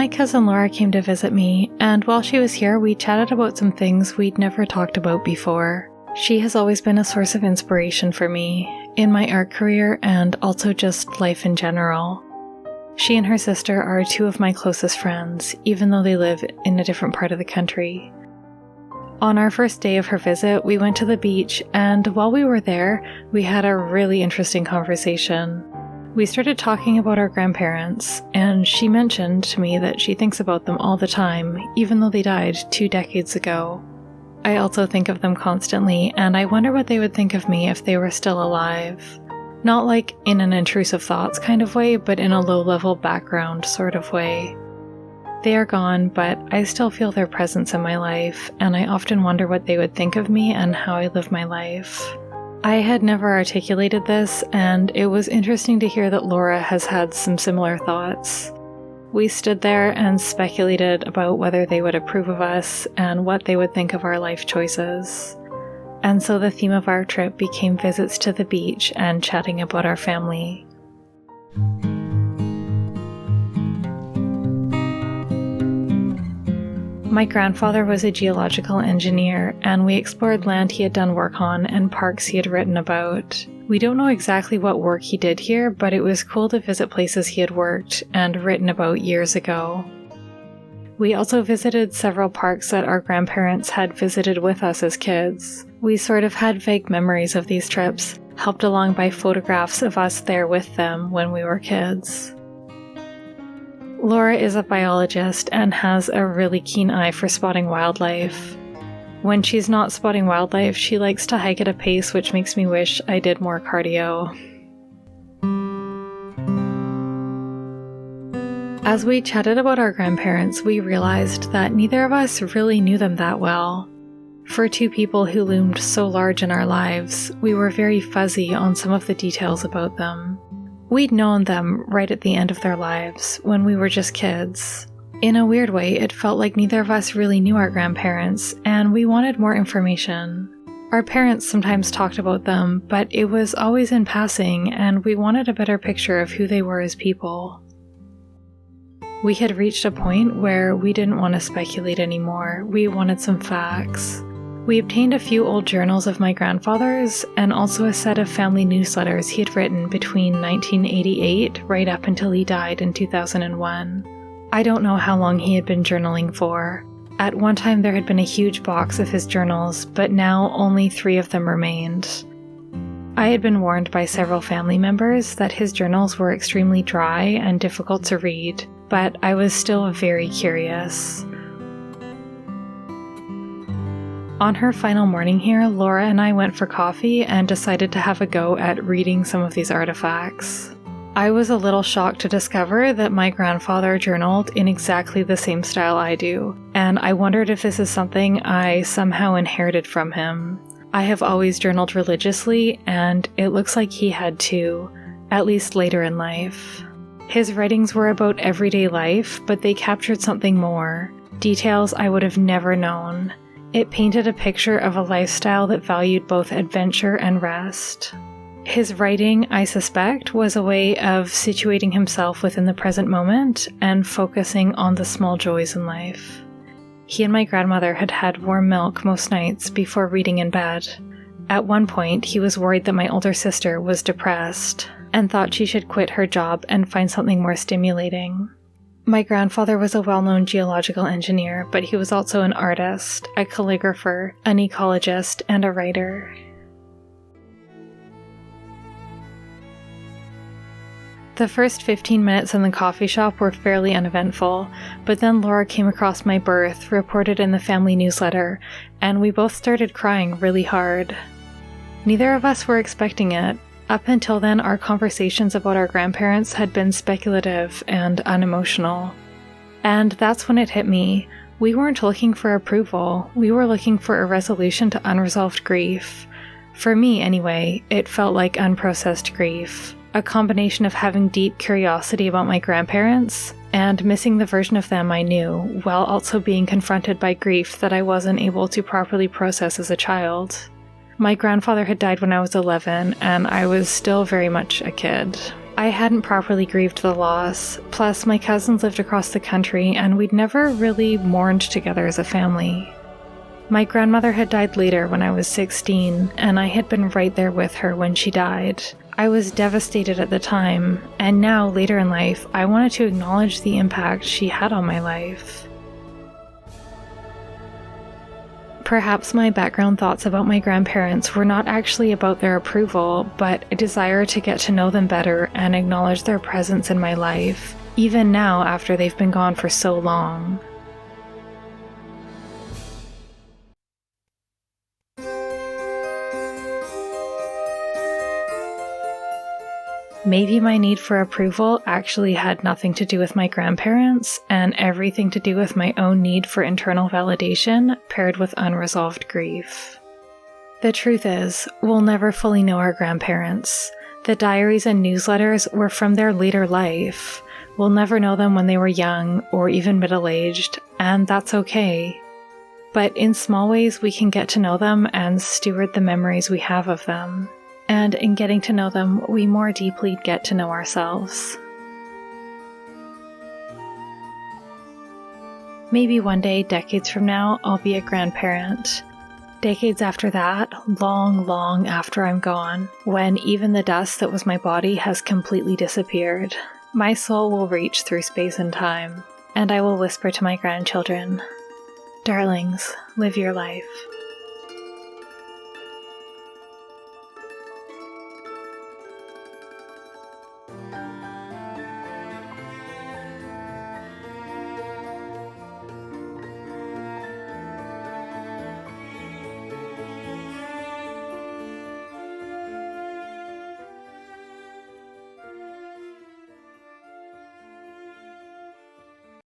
My cousin Laura came to visit me, and while she was here, we chatted about some things we'd never talked about before. She has always been a source of inspiration for me, in my art career and also just life in general. She and her sister are two of my closest friends, even though they live in a different part of the country. On our first day of her visit, we went to the beach, and while we were there, we had a really interesting conversation. We started talking about our grandparents, and she mentioned to me that she thinks about them all the time, even though they died 2 decades ago. I also think of them constantly, and I wonder what they would think of me if they were still alive. Not like in an intrusive thoughts kind of way, but in a low-level background sort of way. They are gone, but I still feel their presence in my life, and I often wonder what they would think of me and how I live my life. I had never articulated this, and it was interesting to hear that Laura has had some similar thoughts. We stood there and speculated about whether they would approve of us and what they would think of our life choices. And so the theme of our trip became visits to the beach and chatting about our family. My grandfather was a geological engineer, and we explored land he had done work on and parks he had written about. We don't know exactly what work he did here, but it was cool to visit places he had worked and written about years ago. We also visited several parks that our grandparents had visited with us as kids. We sort of had vague memories of these trips, helped along by photographs of us there with them when we were kids. Laura is a biologist and has a really keen eye for spotting wildlife. When she's not spotting wildlife, she likes to hike at a pace which makes me wish I did more cardio. As we chatted about our grandparents, we realized that neither of us really knew them that well. For two people who loomed so large in our lives, we were very fuzzy on some of the details about them. We'd known them right at the end of their lives, when we were just kids. In a weird way, it felt like neither of us really knew our grandparents, and we wanted more information. Our parents sometimes talked about them, but it was always in passing, and we wanted a better picture of who they were as people. We had reached a point where we didn't want to speculate anymore. We wanted some facts. We obtained a few old journals of my grandfather's, and also a set of family newsletters he had written between 1988 right up until he died in 2001. I don't know how long he had been journaling for. At one time there had been a huge box of his journals, but now only 3 of them remained. I had been warned by several family members that his journals were extremely dry and difficult to read, but I was still very curious. On her final morning here, Laura and I went for coffee and decided to have a go at reading some of these artifacts. I was a little shocked to discover that my grandfather journaled in exactly the same style I do, and I wondered if this is something I somehow inherited from him. I have always journaled religiously, and it looks like he had too, at least later in life. His writings were about everyday life, but they captured something more, details I would have never known. It painted a picture of a lifestyle that valued both adventure and rest. His writing, I suspect, was a way of situating himself within the present moment and focusing on the small joys in life. He and my grandmother had had warm milk most nights before reading in bed. At one point, he was worried that my older sister was depressed and thought she should quit her job and find something more stimulating. My grandfather was a well-known geological engineer, but he was also an artist, a calligrapher, an ecologist, and a writer. The first 15 minutes in the coffee shop were fairly uneventful, but then Laura came across my birth, reported in the family newsletter, and we both started crying really hard. Neither of us were expecting it. Up until then, our conversations about our grandparents had been speculative and unemotional. And that's when it hit me. We weren't looking for approval. We were looking for a resolution to unresolved grief. For me, anyway, it felt like unprocessed grief. A combination of having deep curiosity about my grandparents and missing the version of them I knew, while also being confronted by grief that I wasn't able to properly process as a child. My grandfather had died when I was 11, and I was still very much a kid. I hadn't properly grieved the loss, plus my cousins lived across the country and we'd never really mourned together as a family. My grandmother had died later when I was 16, and I had been right there with her when she died. I was devastated at the time, and now, later in life, I wanted to acknowledge the impact she had on my life. Perhaps my background thoughts about my grandparents were not actually about their approval, but a desire to get to know them better and acknowledge their presence in my life, even now after they've been gone for so long. Maybe my need for approval actually had nothing to do with my grandparents and everything to do with my own need for internal validation paired with unresolved grief. The truth is, we'll never fully know our grandparents. The diaries and newsletters were from their later life. We'll never know them when they were young or even middle-aged, and that's okay. But in small ways, we can get to know them and steward the memories we have of them. And in getting to know them, we more deeply get to know ourselves. Maybe one day, decades from now, I'll be a grandparent. Decades after that, long, long after I'm gone, when even the dust that was my body has completely disappeared, my soul will reach through space and time, and I will whisper to my grandchildren, "Darlings, live your life."